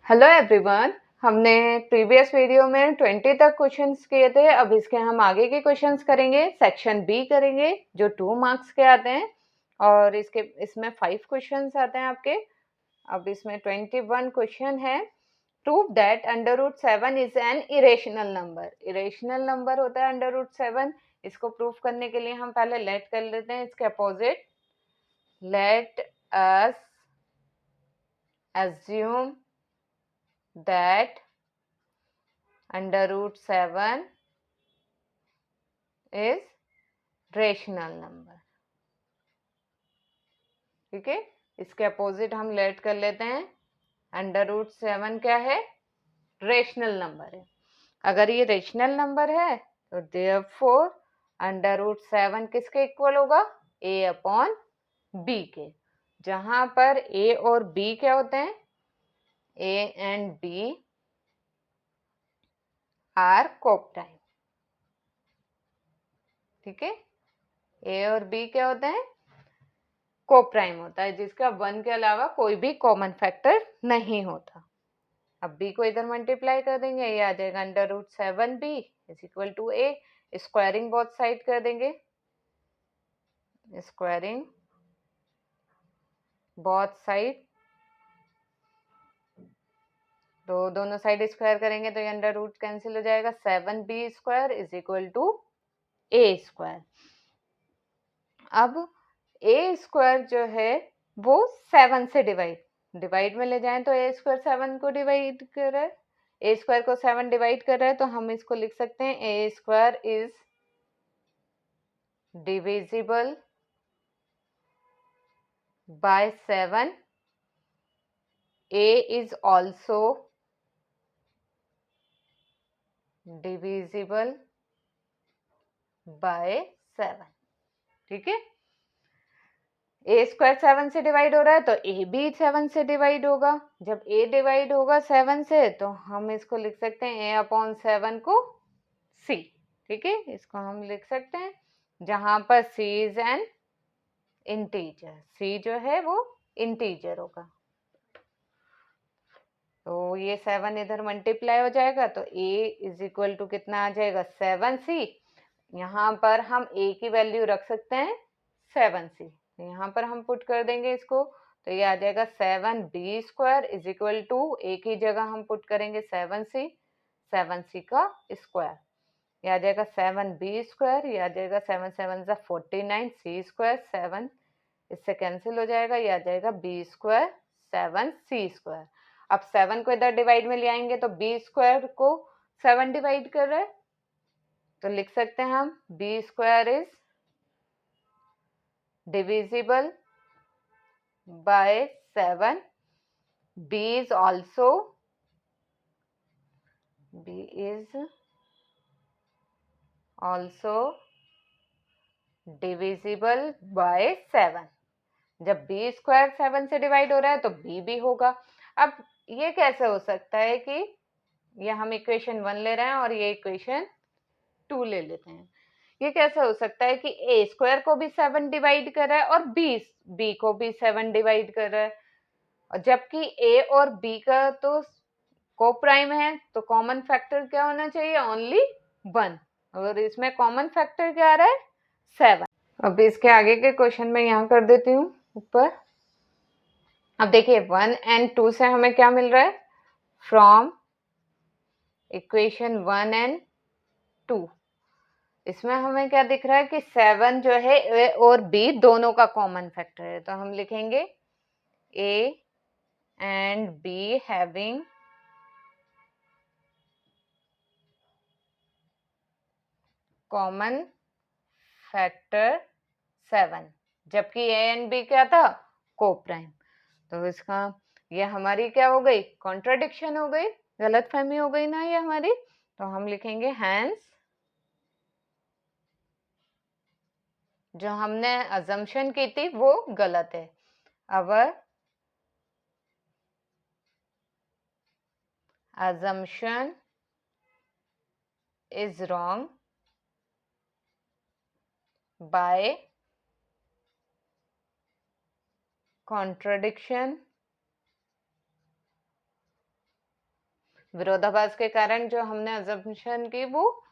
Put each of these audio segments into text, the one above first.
Hello everyone. हमने previous video में 20 तक क्वेश्चंस किए थे। अब इसके हम आगे के क्वेश्चंस करेंगे, सेक्शन बी करेंगे जो 2 मार्क्स के आते हैं और इसमें 5 क्वेश्चंस आते हैं आपके। अब इसमें 21 क्वेश्चन है। Prove that √7 is an irrational number. Irrational number होता है √7। इसको प्रूव करने के लिए हम पहले लेट कर लेते हैं इसके opposite. Let us assume that √7 is rational number. ठीक है, इसके अपोजिट हम लेट कर लेते हैं। √7 क्या है? रेशनल नंबर है। अगर ये रेशनल नंबर है तो देयरफॉर √7 किसके इक्वल होगा? a/b के, जहां पर a और b क्या होते हैं? a and b are coprime. ठीक है, a और b क्या होते हैं? कोप्राइम होता है, जिसका 1 के अलावा कोई भी कॉमन फैक्टर नहीं होता। अब b को इधर मल्टीप्लाई कर देंगे, ये आ जाएगा √7b is equal to a। Squaring both side कर देंगे, स्क्वायरिंग बोथ साइड, तो दोनों साइड स्क्वायर करेंगे तो ये अंडर रूट कैंसिल हो जाएगा। 7b² is equal to a²। अब a² जो है वो 7 से डिवाइड में ले जाएं तो a² 7 को डिवाइड कर रहा है, a² को 7 डिवाइड कर रहा है, तो हम इसको लिख सकते हैं a² is divisible by 7। a is also divisible by 7। ठीक है, a² 7 से डिवाइड हो रहा है तो a भी 7 से डिवाइड होगा। जब a डिवाइड होगा 7 से तो हम इसको लिख सकते हैं a/7 को c। ठीक है, इसको हम लिख सकते हैं, जहां पर c is an integer. c जो है वो इंटीजर होगा, तो ये 7 इधर मल्टीप्लाई हो जाएगा तो a इज इक्वल टू कितना आ जाएगा? 7c। यहाँ पर हम a की वैल्यू रख सकते हैं 7c, तो यहाँ पर हम पुट कर देंगे इसको, तो ये आ जाएगा 7b² is equal to a की जगह हम पुट करेंगे 7c, 7c का स्क्वायर, ये आ जाएगा 7b², ये आ जाएगा 7 7 49, c² 7 इससे कैंसिल हो जाएगा, ये आ जाएगा b² 7c²। अब 7 को इधर डिवाइड में ले आएंगे तो b² को 7 डिवाइड कर रहा है, तो लिख सकते हैं हम b² is divisible by 7। b is also divisible by 7। जब b² 7 से डिवाइड हो रहा है तो b भी होगा। अब ये कैसे हो सकता है कि ये हम इक्वेशन 1 ले रहे हैं और ये इक्वेशन 2 ले लेते हैं? ये कैसे हो सकता है कि a² को भी 7 डिवाइड कर रहा है और b को भी 7 डिवाइड कर रहा है, और जबकि a और b का तो कोप्राइम है, तो कॉमन फैक्टर क्या होना चाहिए? ओनली 1, और इसमें कॉमन फैक्टर क्या आ रहा है? 7। अब इसके आगे के क्वेश्चन में यहाँ कर देती हूँ ऊपर। अब देखिए 1 and 2 से हमें क्या मिल रहा है? फ्रॉम इक्वेशन 1 and 2 इसमें हमें क्या दिख रहा है कि 7 जो है a और b दोनों का कॉमन फैक्टर है, तो हम लिखेंगे a and b having common factor 7, जबकि a and b क्या था? कोप्राइम। तो इसका ये हमारी क्या हो गई? कॉन्ट्राडिक्शन हो गई, गलतफहमी हो गई ना ये हमारी, तो हम लिखेंगे हैंस जो हमने अजम्पशन की थी वो गलत है। अवर assumption is wrong by contradiction विरोधाभास के कारण जो हमने अजम्पशन की वो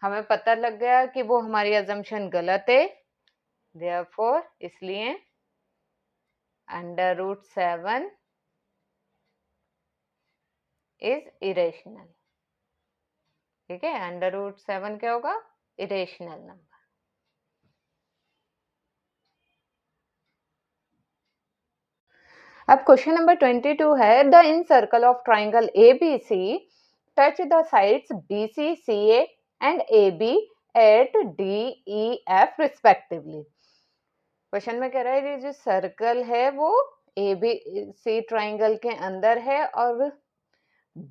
हमें पता लग गया कि वो हमारी अजम्पशन गलत है, देयरफॉर इसलिए √7 इज इरेशनल। ठीक है, √7 क्या होगा? Irrational number. अब क्वेश्चन नंबर 22 है, the incircle of triangle ABC touch the sides BC CA and AB at DEF respectively. Question में कह रहा है जो सर्कल है वो ABC ट्राइंगल के अंदर है और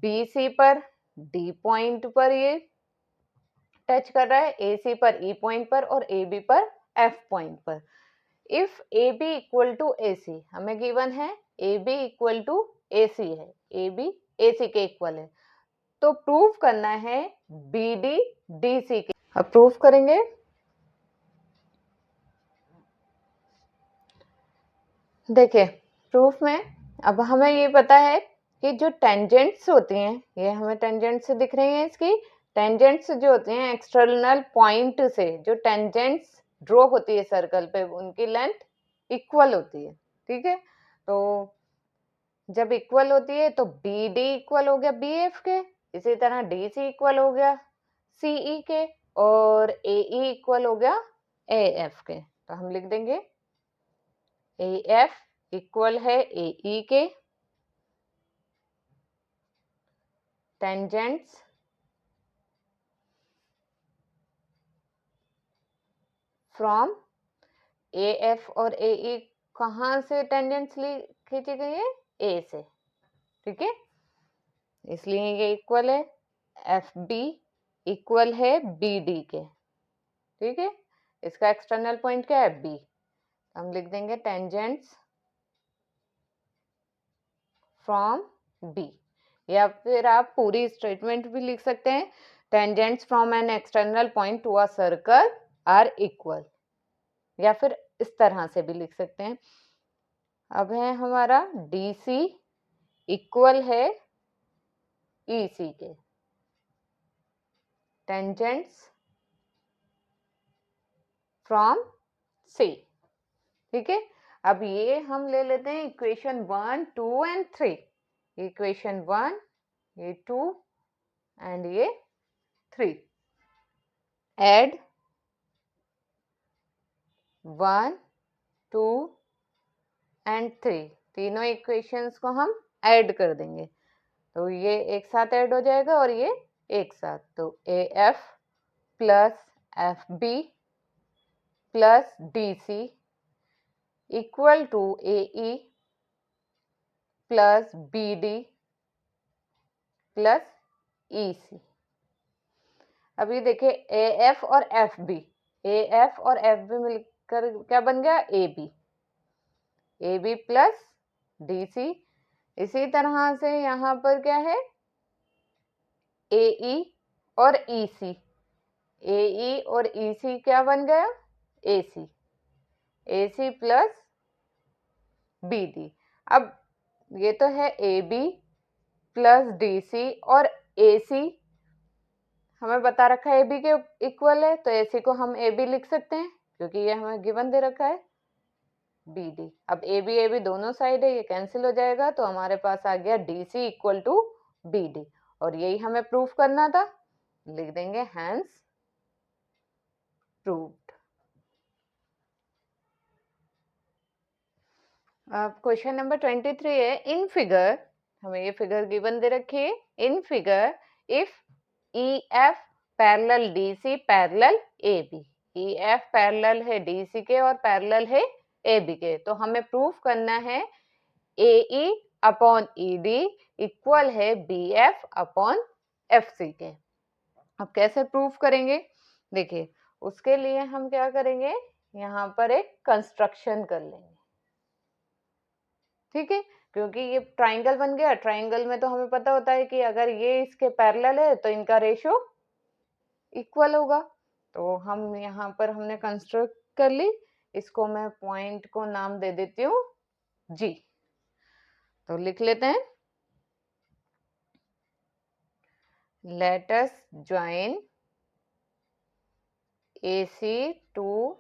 BC पर D पॉइंट पर ये टच कर रहा है, AC पर E पॉइंट पर और AB पर F पॉइंट पर। If AB equal to AC, हमें गिवन है AB इक्वल टू AC है, AB AC के इक्वल है, तो प्रूव करना है BD DC के। अब प्रूव करेंगे। देखिए प्रूफ में अब हमें ये पता है कि जो टेंजेंट्स होती हैं, ये हमें टेंजेंट्स दिख रही हैं, इसकी टेंजेंट्स जो होती हैं एक्सटर्नल पॉइंट से जो टेंजेंट्स ड्रॉ होती है सर्कल पे, उनकी लेंथ इक्वल होती है। ठीक है, तो जब इक्वल होती है तो BD इक्वल हो गया BF के, इसी तरह DC इक्वल हो गया CE के और AE इक्वल हो गया AF के। तो हम लिख देंगे AF इक्वल है AE के, टेंजेंट्स फ्रॉम AF और AE कहाँ से टेंजेंट्स खींची गई है? A से। ठीक है, इसलिए ये इक्वल है, FB इक्वल है BD के। ठीक है, इसका एक्सटर्नल पॉइंट क्या है? B। हम लिख देंगे टेंजेंट्स फ्रॉम B, या फिर आप पूरी स्टेटमेंट भी लिख सकते हैं, tangents from an external point to a circle are equal, या फिर इस तरह से भी लिख सकते हैं। अब है हमारा DC इक्वल है EC के, टेंजेंट्स फ्रॉम C। ठीक है, अब ये हम ले लेते हैं इक्वेशन 1, 2 एंड 3। इक्वेशन 1, ये 2 एंड ये 3। एड 1, 2 एंड 3, तीनों इक्वेशंस को हम ऐड कर देंगे, तो ये एक साथ ऐड हो जाएगा और ये एक साथ, तो AF plus FB plus DC equal to AE plus BD plus EC। अब ये देखिए AF और FB मिलकर क्या बन गया? AB plus DC। इसी तरह से यहाँ पर क्या है? AE और EC, AE और EC क्या बन गया? AC plus BD। अब ये तो है AB प्लस DC और AC हमें बता रखा है AB के इक्वल है, तो AC को हम AB लिख सकते हैं क्योंकि ये हमें गिवन दे रखा है BD। अब AB दोनों साइड है, ये कैंसिल हो जाएगा, तो हमारे पास आ गया DC इक्वल टू BD, और यही हमें प्रूफ करना था। लिख देंगे हैंस प्रूव्ड। अब क्वेश्चन नंबर 23 है, इन फिगर, हमें ये फिगर गिवन दे रखी है, in figure if EF parallel DC parallel AB, EF parallel है DC के और पैरेलल है AB के, तो हमें प्रूफ करना है AE अपॉन ED इक्वल है BF अपॉन FC के। अब कैसे प्रूफ करेंगे? देखिए उसके लिए हम क्या करेंगे, यहाँ पर एक कंस्ट्रक्शन कर लेंगे। ठीक है, क्योंकि ये ट्राइंगल बन गया, ट्राइंगल में तो हमें पता होता है कि अगर ये इसके पैरेलल है तो इनका रेशियो इक्वल होगा, तो हम यहाँ पर हमने कंस्ट्रक्ट कर ली, इसको मैं पॉइंट को नाम दे देती हूँ G। तो लिख लेते हैं let us join AC to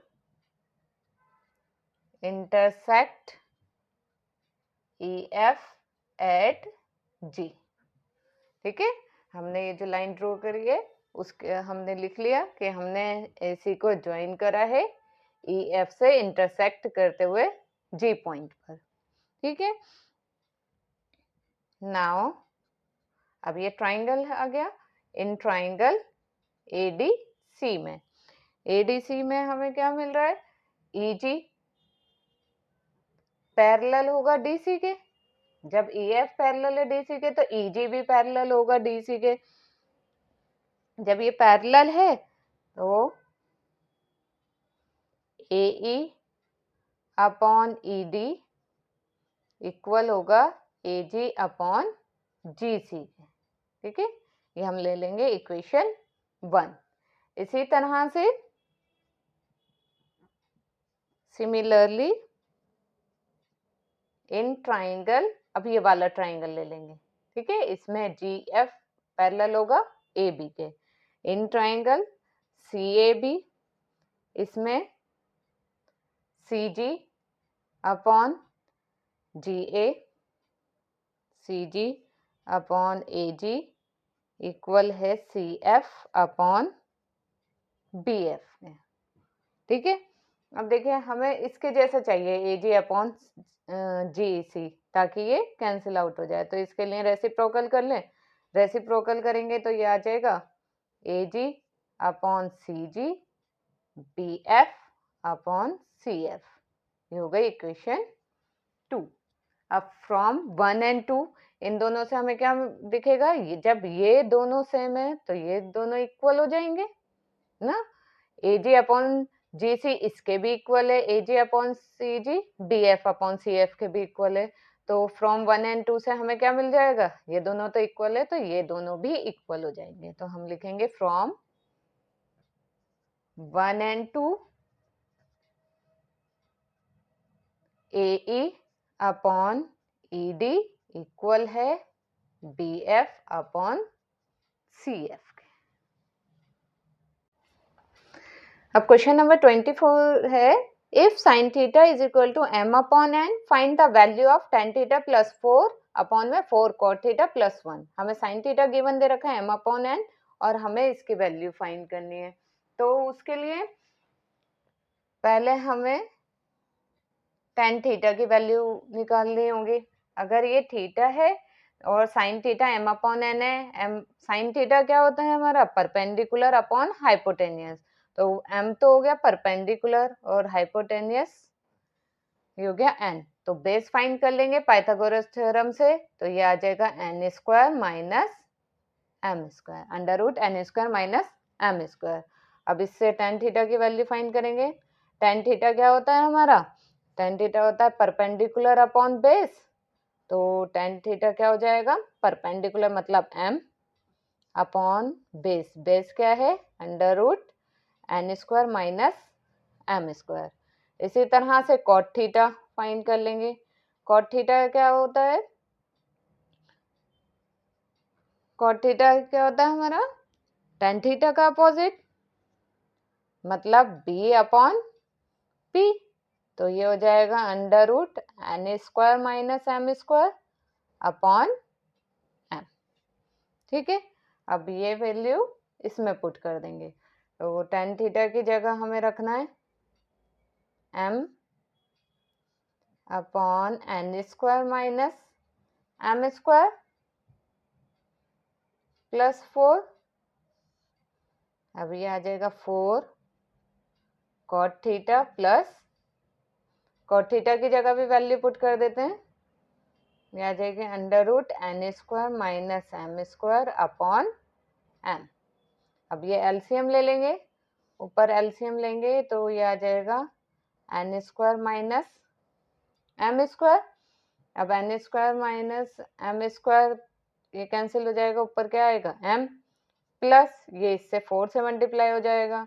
intersect EF at G। ठीक है, हमने ये जो लाइन ड्रॉ करी है उसके हमने लिख लिया कि हमने AC को ज्वाइन करा है EF से इंटरसेक्ट करते हुए G पॉइंट पर। ठीक है, नाउ अब ये ट्राइंगल आ गया। इन ट्राइंगल ADC में, ADC में हमें क्या मिल रहा है, EG पैरेलल होगा DC के। जब EF पैरेलल है DC के तो EG भी पैरेलल होगा DC के। जब ये पैरेलल है तो AE अपॉन ED इक्वल होगा AG अपॉन GC। ठीक है, ये हम ले लेंगे इक्वेशन 1। इसी तरह से सिमिलरली इन ट्राइंगल, अब ये वाला ट्राइंगल ले लेंगे। ठीक है, इसमें GF पैरेलल होगा AB के। इन ट्राइंगल CAB, इसमें CG upon GA, CG upon AG equal है CF अपॉन BF में। ठीक है, अब देखिए हमें इसके जैसा चाहिए AG अपॉन GC, ताकि ये कैंसिल आउट हो जाए। तो इसके लिए रेसिप्रोकल कर लें। रेसिप्रोकल करेंगे तो ये आ जाएगा AG upon CG BF upon CF। ये हो गई इक्वेशन 2। अब फ्रॉम 1 एंड 2 इन दोनों से हमें क्या दिखेगा, ये जब ये दोनों सेम है तो ये दोनों इक्वल हो जाएंगे ना। AG अपॉन GC इसके भी इक्वल है, AG upon CG BF upon CF के भी इक्वल है। तो फ्रॉम 1 एंड 2 से हमें क्या मिल जाएगा, ये दोनों तो इक्वल है तो ये दोनों भी इक्वल हो जाएंगे। तो हम लिखेंगे from 1 and 2 AE upon ED equal है BF अपॉन CF के। अब क्वेश्चन नंबर 24 है, if sine theta is equal to m upon n find the value of tan theta plus 4 upon में 4 cot थीटा प्लस 1। हमें sine theta given दे रखा है m upon n और हमें इसकी वैल्यू फाइंड करनी है। तो उसके लिए पहले हमें tan थीटा की वैल्यू निकालनी होगी। अगर ये थीटा है और sine theta m upon n है, m साइन थीटा क्या होता है हमारा, परपेंडिकुलर अपॉन हाइपोटेनियस। तो m तो हो गया परपेंडिकुलर और हाइपोटेनियस ये हो गया n। तो बेस फाइंड कर लेंगे पाइथागोरस थ्योरम से। तो ये आ जाएगा n square minus m square, under root n square minus m square. अब इससे tan थीटा की वैल्यू फाइंड करेंगे। tan थीटा क्या होता है हमारा, tan थीटा होता है परपेंडिकुलर अपॉन बेस। तो tan थीटा क्या हो जाएगा, परपेंडिकुलर मतलब m अपॉन बेस, बेस क्या है under root n square minus m square. इसी तरह से cot थीटा फाइंड कर लेंगे। cot थीटा क्या होता है, cot थीटा क्या होता है हमारा, tan थीटा का अपोजिट मतलब b अपॉन p। तो ये हो जाएगा under root n square minus m square upon m। ठीक है, अब ये वैल्यू इसमें पुट कर देंगे। तो tan थीटा की जगह हमें रखना है m upon n square minus m square plus 4। अब ये आ जाएगा 4 cot theta plus cot theta की जगह भी वैल्यू पुट कर देते हैं। ये आ जाएगी under root n square minus m square upon m। अब ये एलसीएम ले लेंगे, ऊपर एलसीएम लेंगे तो ये आ जाएगा n square minus m square. अब n square minus m square ये कैंसिल हो जाएगा, ऊपर क्या आएगा m प्लस ये इससे 4 से मल्टीप्लाई हो जाएगा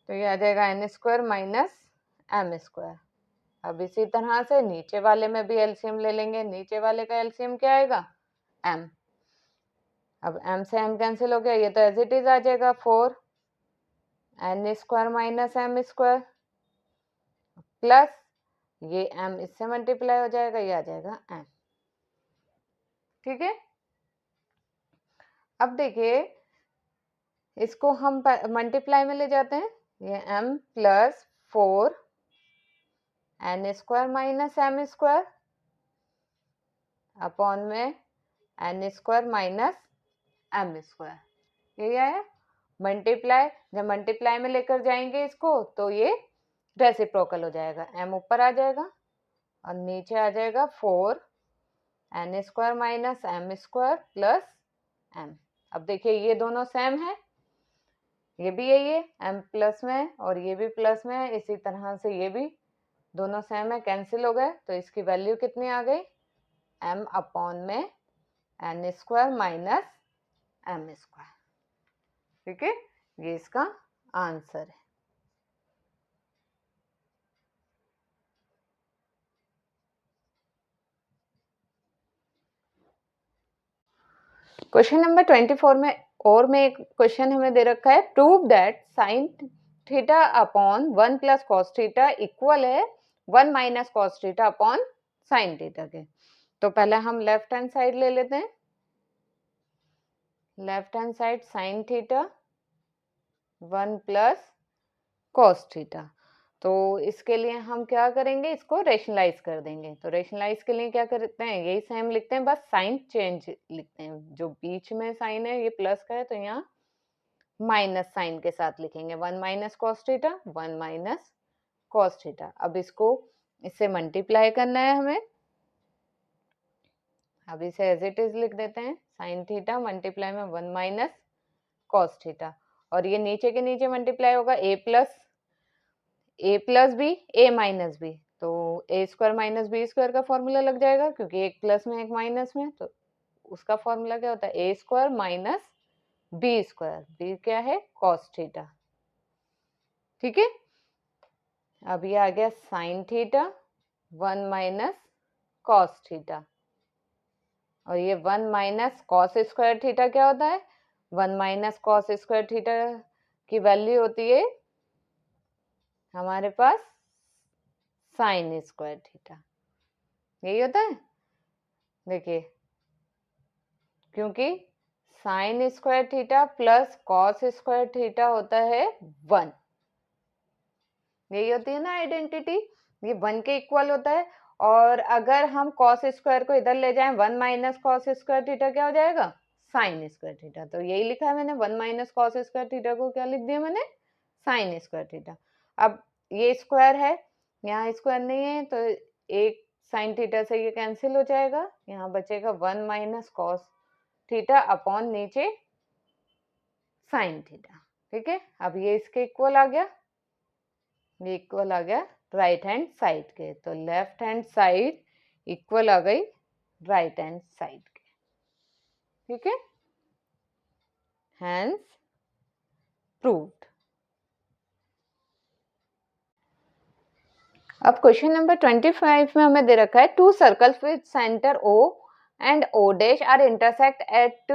तो ये आ जाएगा n square minus m square. अब इसी तरह से नीचे वाले में भी एलसीएम ले लेंगे। नीचे वाले का एलसीएम क्या आएगा m। अब m से m कैंसिल हो गया, ये तो एज इट इज आ जाएगा 4n square minus m square plus ये m इससे मल्टीप्लाई हो जाएगा, ये आ जाएगा m। ठीक है, अब देखिए इसको हम मल्टीप्लाई में ले जाते हैं, ये m plus 4n square minus m square upon में n square minus m square, यही आया मल्टीप्लाई। जब मल्टीप्लाई में लेकर जाएंगे इसको तो ये रेसिप्रोकल हो जाएगा, m ऊपर आ जाएगा और नीचे आ जाएगा 4n square minus m square plus m। अब देखिए ये दोनों सेम है, ये भी यही है m प्लस में और ये भी प्लस में है, इसी तरह से ये भी दोनों सेम है, कैंसिल हो गए तो इसकी वैल्यू कितनी आ गई, m अपॉन में n square minus m square. ठीक है, ये इसका आंसर है। क्वेश्चन नंबर 24 में और में एक क्वेश्चन हमें दे रखा है, prove that sine theta upon 1 plus cos theta equal है 1 minus cos theta upon sine theta के। तो पहले हम लेफ्ट हैंड साइड ले लेते हैं, left hand side sine theta 1 plus cos theta. तो इसके लिए हम क्या करेंगे, इसको रेशनलाइज कर देंगे। तो रेशनलाइज के लिए क्या करते हैं, यही सेम लिखते हैं, बस साइन चेंज लिखते हैं। जो बीच में साइन है ये प्लस का है तो यहाँ माइनस साइन के साथ लिखेंगे, 1 minus cos theta 1 minus cos theta. अब इसको इससे मल्टीप्लाई करना है हमें, अब इसे एज इट इज लिख देते हैं, साइन थीटा मल्टीप्लाई में 1 माइनस कॉस थीटा, और ये नीचे के नीचे मल्टीप्लाई होगा a plus B A minus B, तो A square minus B square का फॉर्मूला लग जाएगा, क्योंकि एक प्लस में एक माइनस में, तो उसका फॉर्मूला क्या होता है, A square minus B square, B क्या है कॉस थीटा। ठीक है, अब ये आ गया sine theta 1 minus cos theta, और ये 1 माइनस कॉस स्क्वायर थीटा क्या होता है, 1 माइनस कॉस स्क्वायर थीटा की वैल्यू होती है हमारे पास साइन स्क्वायर थीटा, यही होता है। देखिए क्योंकि sine square theta plus cos square theta होता है 1, यही होती है ना आइडेंटिटी, ये 1 के इक्वल होता है। और अगर हम कॉस स्क्वायर को इधर ले जाएं, 1 माइनस कॉस स्क्वायर थीटा क्या हो जाएगा, साइन स्क्वायर थीटा। तो यही लिखा है मैंने, 1 माइनस कॉस स्क्वायर थीटा को क्या लिख दिया मैंने, साइन स्क्वायर थीटा। अब ये स्क्वायर है, यहाँ स्क्वायर नहीं है, तो एक साइन थीटा से ये कैंसिल हो जाएगा, यहाँ बचेगा 1 माइनस कॉस थीटा अपॉन नीचे साइन थीटा। ठीक है, अब ये इसके इक्वल आ गया, ये इक्वल आ गया राइट हैंड साइड के, तो लेफ्ट हैंड साइड इक्वल आ गई राइट हैंड साइड के। ठीक है, हैंस प्रूव्ड। अब क्वेश्चन नंबर 25 में हमें दे रखा है, two circles with centre O and O dash are intersect at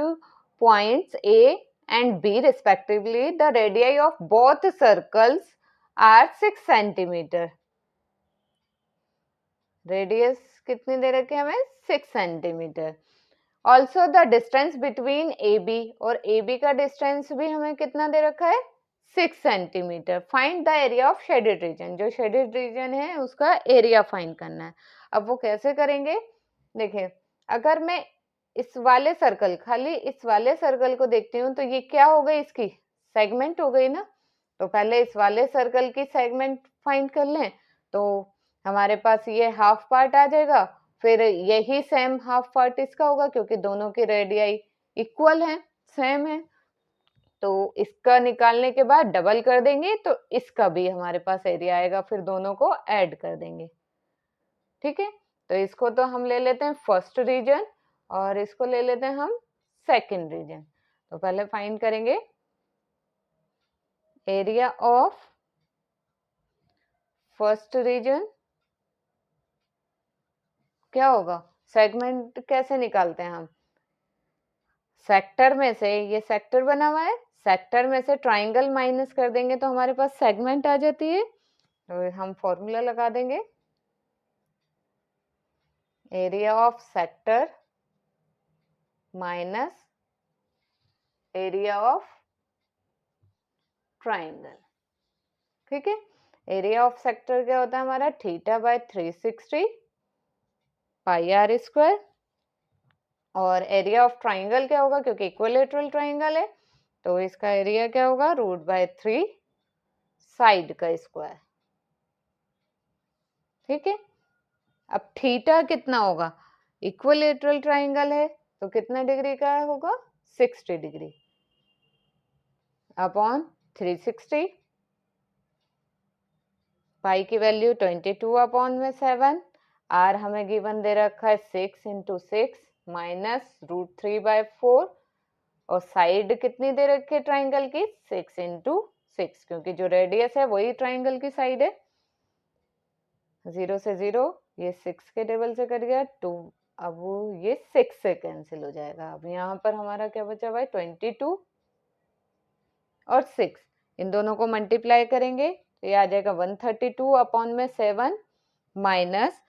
points A and B respectively. The radii of both circles are 6 centimetre. Radius कितनी दे रखी है हमें, 6 centimetre. Also the distance between AB, और AB का distance भी हमें कितना दे रखा है, 6 centimetre. Find the area of shaded reason, जो शेडेड रीजन है उसका एरिया फाइंड करना है। अब वो कैसे करेंगे, देखिए अगर मैं इस वाले सर्कल, खाली इस वाले सर्कल को देखती हूँ तो ये क्या हो गई, इसकी सेगमेंट हो गई ना। तो पहले इस वाले सर्कल की सेगमेंट फाइंड कर लें, तो हमारे पास ये हाफ पार्ट आ जाएगा, फिर यही सेम हाफ पार्ट इसका होगा, क्योंकि दोनों की रेडियाई इक्वल है, सेम है। तो इसका निकालने के बाद डबल कर देंगे तो इसका भी हमारे पास एरिया आएगा, फिर दोनों को ऐड कर देंगे। ठीक है, तो इसको तो हम ले लेते हैं फर्स्ट रीजन और इसको ले लेते हैं हम सेकंड रीजन। तो पहले फाइंड करेंगे एरिया ऑफ फर्स्ट रीजन, क्या होगा, सेगमेंट कैसे निकालते हैं हम, सेक्टर में से, ये सेक्टर बना हुआ है, सेक्टर में से ट्राइंगल माइनस कर देंगे तो हमारे पास सेगमेंट आ जाती है। तो हम फॉर्मूला लगा देंगे, area of sector minus area of triangle. ठीक है, एरिया ऑफ सेक्टर क्या होता है हमारा, theta by 360 pi r square, और एरिया ऑफ ट्राइंगल क्या होगा, क्योंकि इक्विलेटरल ट्राइंगल है तो इसका एरिया क्या होगा, रूट बाय 3 साइड का स्क्वायर। ठीक है, अब थीटा कितना होगा, इक्विलेटरल ट्राइंगल है तो कितना डिग्री का होगा, 60 डिग्री अपॉन 360, पाई की वैल्यू 22 अपॉन में 7, आर हमें गिवन दे रखा है 6 इंटू 6 माइनस रूट 3 बाय 4, और साइड कितनी दे रखी है ट्राइंगल की, 6 इंटू 6, क्योंकि जो रेडियस है वही ट्राइंगल की साइड है। 0 से 0, ये 6 के टेबल से कट गया 2, अब वो ये 6 से कैंसिल हो जाएगा। अब यहाँ पर हमारा क्या बचा हुआ है, 22 और 6, इन दोनों को मल्टीप्लाई करेंगे तो ये आ जाएगा 132 अपॉन में 7 माइनस,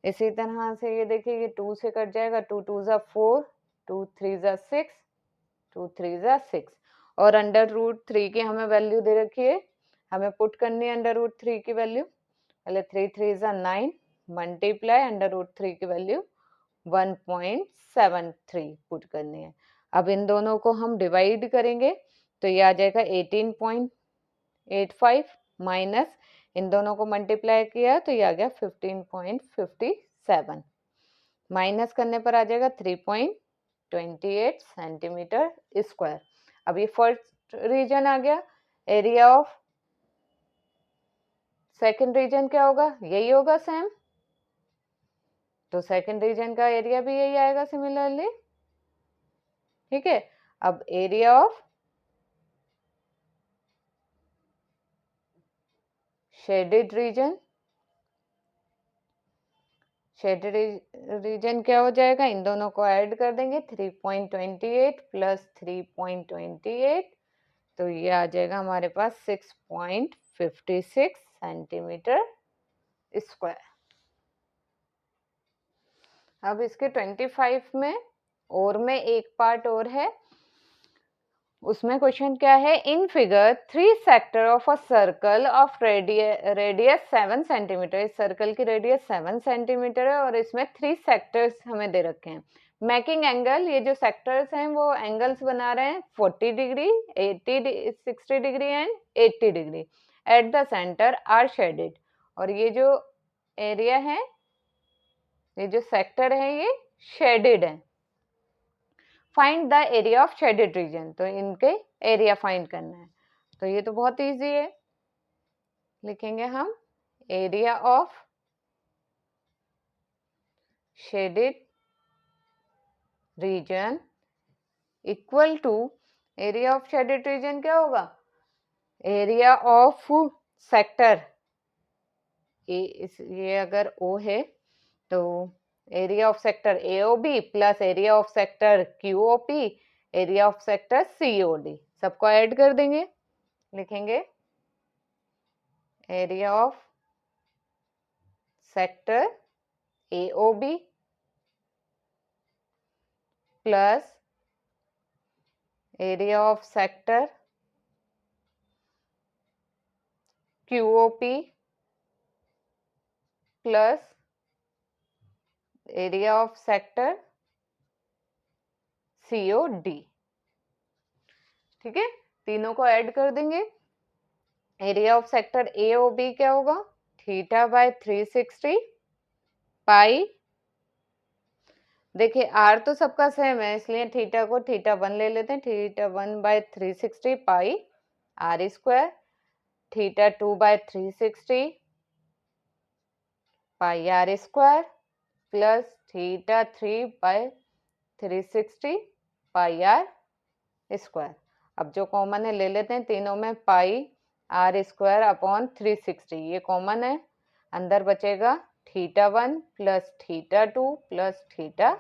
इसी तरह से ये देखिए ये 2 से कट जाएगा, 2 2 जा 4, 2 3 जा 6, 2 3 जा 6, और अंडर रूट 3 की हमें वैल्यू दे रखी है, हमें पुट करनी है अंडर रूट 3 की वैल्यू। पहले 3 3 जा 9 मल्टीप्लाई अंडर रूट 3 की वैल्यू 1.73 पुट करनी है। अब इन दोनों को हम डिवाइड करेंगे तो ये आ जाएगा 18.85 माइनस, इन दोनों को मल्टीप्लाई किया तो ये आ गया 15.57, माइनस करने पर आ जाएगा 3.28 सेंटीमीटर स्क्वायर। अब ये फर्स्ट रीजन आ गया, एरिया ऑफ सेकंड रीजन क्या होगा, यही होगा सेम, तो सेकंड रीजन का एरिया भी यही आएगा सिमिलरली। ठीक है, अब area of shaded reason, shaded region क्या हो जाएगा, इन दोनों को ऐड कर देंगे, 3.28 प्लस 3.28, तो ये आ जाएगा हमारे पास 6.56 सेंटीमीटर स्क्वायर। अब इसके 25 में और में एक पार्ट और है, उसमें क्वेश्चन क्या है, in figure 3 sector of a circle of radius 7 centimetre, इस सर्कल की रेडियस 7 सेंटीमीटर है और इसमें 3 सेक्टर्स हमें दे रखे हैं। मेकिंग एंगल, ये जो सेक्टर्स हैं वो एंगल्स बना रहे हैं 40 degree, 60 degree and 80 degree, at the centre are shaded, और ये जो एरिया है, ये जो सेक्टर है ये शेडेड है। Find the area of shaded reason, तो इनके एरिया फाइंड करना है, तो ये तो बहुत इजी है, लिखेंगे हम area of shaded region equal to, area of shaded region क्या होगा, एरिया ऑफ सेक्टर ये अगर O है तो area of sector AOB plus area of sector QOP, area of sector COD, सबको ऐड कर देंगे, लिखेंगे area of sector AOB plus area of sector QOP plus area of sector COD। ठीक है, तीनों को ऐड कर देंगे, एरिया ऑफ सेक्टर AOB क्या होगा, थीटा बाय 360 पाई, देखिए आर तो सबका सेम है इसलिए थीटा को थीटा 1 ले लेते हैं, theta 1 by 360 pi r square, theta 2 by 360 pi r square plus theta 3 by 360 pi r square. अब जो कॉमन है ले लेते हैं, तीनों में पाई आर स्क्वायर अपॉन 360 ये कॉमन है, अंदर बचेगा theta 1 plus theta 2 plus theta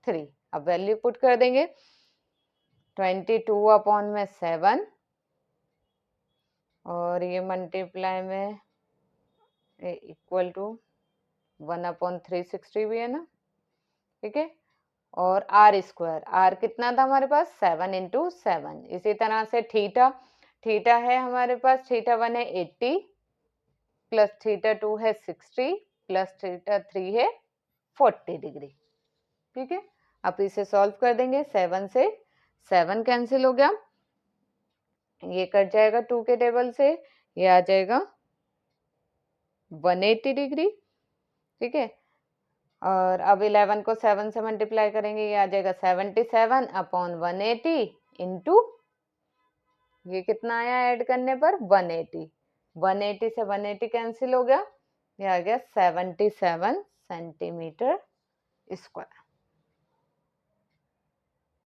3। अब वैल्यू पुट कर देंगे, 22 अपॉन में 7 और ये मल्टीप्लाई में इक्वल टू 1/360 भी है ना, ठीक है। और आर स्क्वायर, आर कितना था हमारे पास 7 × 7। इसी तरह से थीटा, थीटा है हमारे पास, थीटा 1 है 80 प्लस थीटा 2 है 60 प्लस थीटा 3 है 40 डिग्री, ठीक है। अब इसे सॉल्व कर देंगे, 7 से 7 कैंसिल हो गया, ये कट जाएगा 2 के टेबल से, ये आ जाएगा 180 डिग्री, ठीक है। और अब 11 को 7 से मल्टीप्लाई करेंगे, ये आ जाएगा 77 अपॉन 180 इंटू, ये कितना आया ऐड करने पर 180, 180 से 180 कैंसिल हो गया, ये आ गया 77 सेंटीमीटर स्क्वायर।